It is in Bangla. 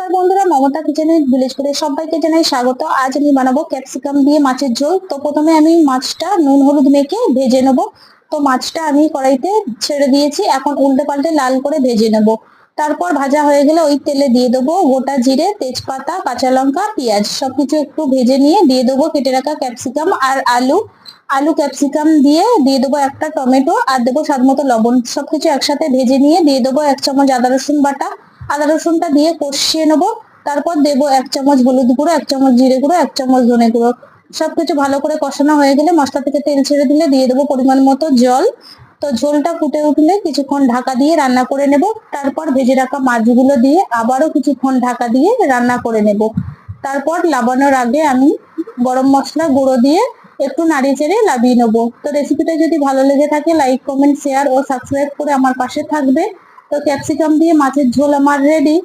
নমস্কার বন্ধুরা, মমতা কিচেন উইথ ভিলেজ ফুডে সবাইকে জানাই স্বাগত। আজ আমি বানাবো ক্যাপসিকাম দিয়ে মাছের ঝোল। তো প্রথমে আমি মাছটা নুন হলুদ মেখে ভেজে নেবো। তো মাছটা আমি কড়াইতে ছেড়ে দিয়েছি, এখন উল্টে পাল্টে লাল করে ভেজে নেবো। তারপর ভাজা হয়ে গেলে ওই তেলে দিয়ে দেবো গোটা জিরে, তেজপাতা, কাঁচা লঙ্কা, পেঁয়াজ সবকিছু একটু ভেজে নিয়ে দিয়ে দেবো কেটে রাখা ক্যাপসিকাম আর আলু। ক্যাপসিকাম দিয়ে দেবো একটা টমেটো আর দেবো স্বাদ মতো লবণ। সবকিছু একসাথে ভেজে নিয়ে দিয়ে দেবো 1 চামচ আদা রসুন বাটা। আদা রসুনটা দিয়ে কষিয়ে নেবো। তারপর দেবো 1 চামচ হলুদ গুঁড়ো, 1 চামচ জিরে গুঁড়ো, 1 চামচ ধনে গুঁড়ো। সবকিছু ভালো করে কষানো হয়ে গেলে মশলা থেকে তেল ছেড়ে দিলে দিয়ে দেবো পরিমাণ মতো জল। তো ঝোলটা ফুটে উঠলে কিছুক্ষণ ঢাকা দিয়ে রান্না করে নেব। তারপর ভেজে রাখা মাছগুলো দিয়ে আবারও কিছুক্ষণ ঢাকা দিয়ে রান্না করে নেব। তারপর নামানোর আগে আমি গরম মশলা গুঁড়ো দিয়ে একটু নাড়িয়ে চেড়ে নামিয়ে নেবো। তো রেসিপিটা যদি ভালো লেগে থাকে লাইক, কমেন্ট, শেয়ার ও সাবস্ক্রাইব করে আমার পাশে থাকবে। তো ক্যাপসিকাম দিয়ে মাছের ঝোল আমার রেডি।